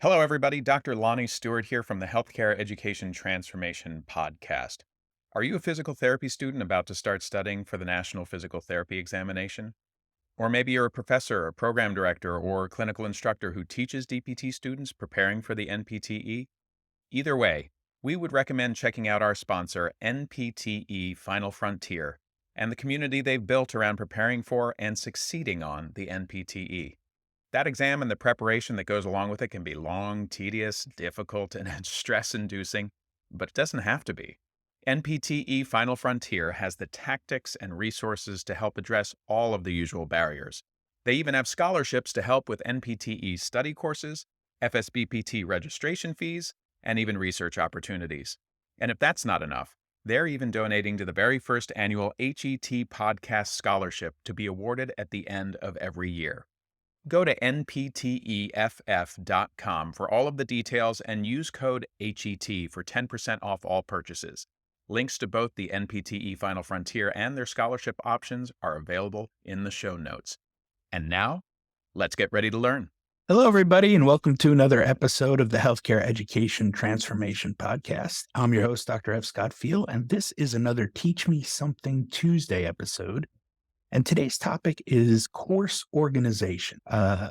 Hello, everybody. Dr. Lonnie Stewart here from the Healthcare Education Transformation Podcast. Are you a physical therapy student about to start studying for the National Physical Therapy Examination? Or maybe you're a professor, a program director, or clinical instructor who teaches DPT students preparing for the NPTE? Either way, we would recommend checking out our sponsor, NPTE Final Frontier, and the community they've built around preparing for and succeeding on the NPTE. That exam and the preparation that goes along with it can be long, tedious, difficult, and stress inducing, but it doesn't have to be. NPTE Final Frontier has the tactics and resources to help address all of the usual barriers. They even have scholarships to help with NPTE study courses, FSBPT registration fees, and even research opportunities. And if that's not enough, they're even donating to the very first annual HET Podcast Scholarship to be awarded at the end of every year. Go to npteff.com for all of the details and use code HET for 10% off all purchases. Links to both the NPTE Final Frontier and their scholarship options are available in the show notes. And now, let's get ready to learn. Hello, everybody, and welcome to another episode of the Healthcare Education Transformation Podcast. I'm your host, Dr. F. Scott Feil, and this is another Teach Me Something Tuesday episode. And today's topic is course organization.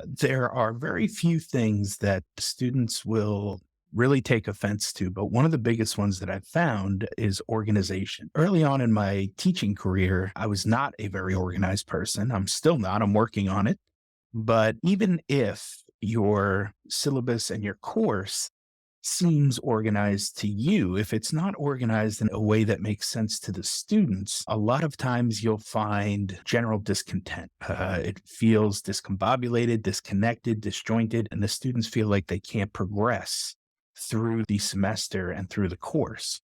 There are very few things that students will really take offense to, but one of the biggest ones that I've found is organization. Early on in my teaching career, I was not a very organized person. I'm still not. I'm working on it. But even if your syllabus and your course seems organized to you, if it's not organized in a way that makes sense to the students, a lot of times you'll find general discontent. It feels discombobulated, disconnected, disjointed, and the students feel like they can't progress through the semester and through the course.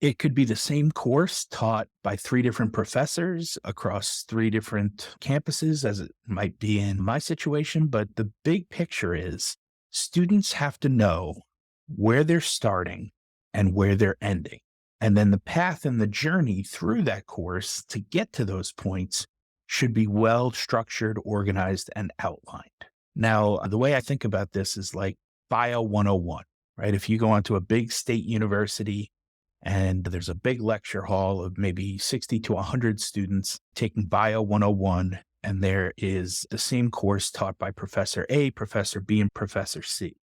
It could be the same course taught by 3 different professors across 3 different campuses, as it might be in my situation. But the big picture is students have to know where they're starting and where they're ending. And then the path and the journey through that course to get to those points should be well structured, organized, and outlined. Now, the way I think about this is like Bio 101, right? If you go onto a big state university and there's a big lecture hall of maybe 60 to 100 students taking Bio 101, and there is the same course taught by Professor A, Professor B, and Professor C.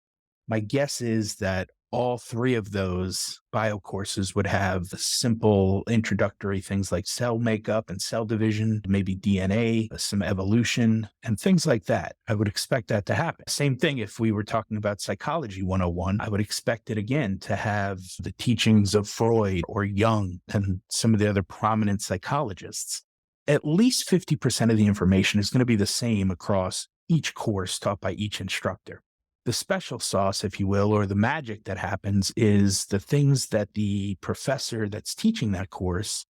My guess is that all 3 of those bio courses would have simple introductory things like cell makeup and cell division, maybe DNA, some evolution, and things like that. I would expect that to happen. Same thing if we were talking about Psychology 101, I would expect it again to have the teachings of Freud or Jung and some of the other prominent psychologists. At least 50% of the information is going to be the same across each course taught by each instructor. The special sauce, if you will, or the magic that happens is the things that the professor that's teaching that course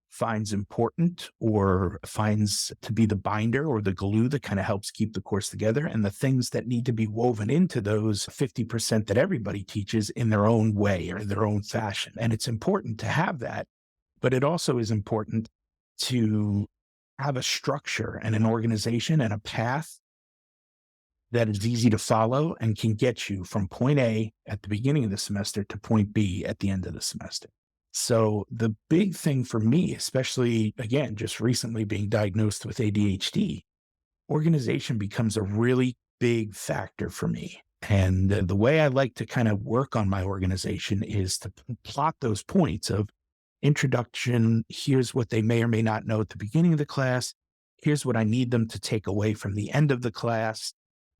finds important or finds to be the binder or the glue that kind of helps keep the course together, and the things that need to be woven into those 50% that everybody teaches in their own way or their own fashion. And it's important to have that, but it also is important to have a structure and an organization and a path that is easy to follow and can get you from point A at the beginning of the semester to point B at the end of the semester. So the big thing for me, especially, again, just recently being diagnosed with ADHD, organization becomes a really big factor for me. And the way I like to kind of work on my organization is to plot those points of introduction. Here's what they may or may not know at the beginning of the class. Here's what I need them to take away from the end of the class.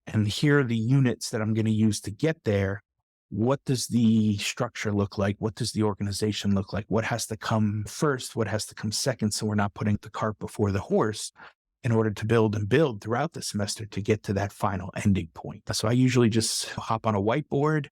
And here are the units that I'm going to use to get there. What does the structure look like? What does the organization look like? What has to come first? What has to come second? So we're not putting the cart before the horse in order to build and build throughout the semester to get to that final ending point. So I usually just hop on a whiteboard,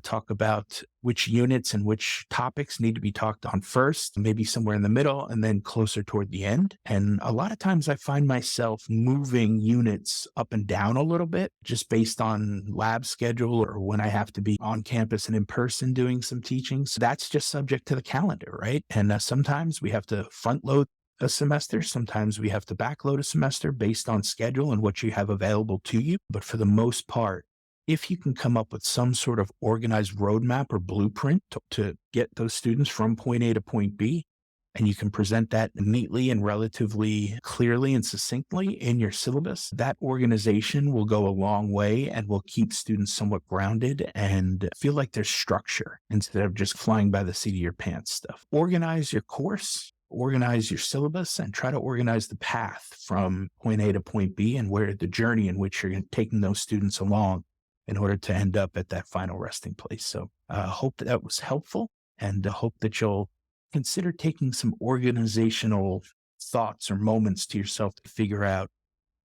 talk about which units and which topics need to be talked on first, maybe somewhere in the middle, and then closer toward the end. And a lot of times I find myself moving units up and down a little bit just based on lab schedule or when I have to be on campus and in person doing some teaching. So that's just subject to the calendar, right? And sometimes we have to front load a semester. Sometimes we have to backload a semester based on schedule and what you have available to you. But for the most part, If you can come up with some sort of organized roadmap or blueprint to get those students from point A to point B, and you can present that neatly and relatively clearly and succinctly in your syllabus, that organization will go a long way and will keep students somewhat grounded and feel like there's structure instead of just flying by the seat of your pants stuff. Organize your course, organize your syllabus, and try to organize the path from point A to point B and where the journey in which you're taking those students along in order to end up at that final resting place. So hope that was helpful, and hope that you'll consider taking some organizational thoughts or moments to yourself to figure out,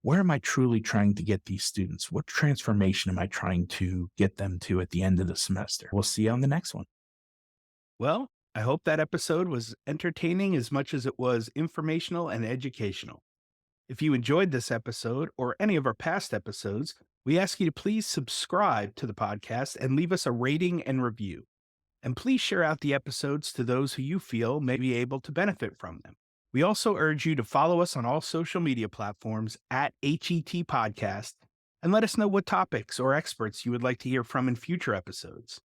where am I truly trying to get these students? What transformation am I trying to get them to at the end of the semester? We'll see you on the next one. Well, I hope that episode was entertaining as much as it was informational and educational. If you enjoyed this episode or any of our past episodes, we ask you to please subscribe to the podcast and leave us a rating and review. And please share out the episodes to those who you feel may be able to benefit from them. We also urge you to follow us on all social media platforms at HET Podcast and let us know what topics or experts you would like to hear from in future episodes.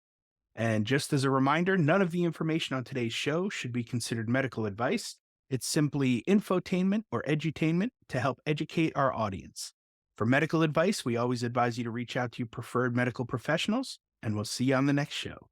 And just as a reminder, none of the information on today's show should be considered medical advice. It's simply infotainment or edutainment to help educate our audience. For medical advice, we always advise you to reach out to your preferred medical professionals, and we'll see you on the next show.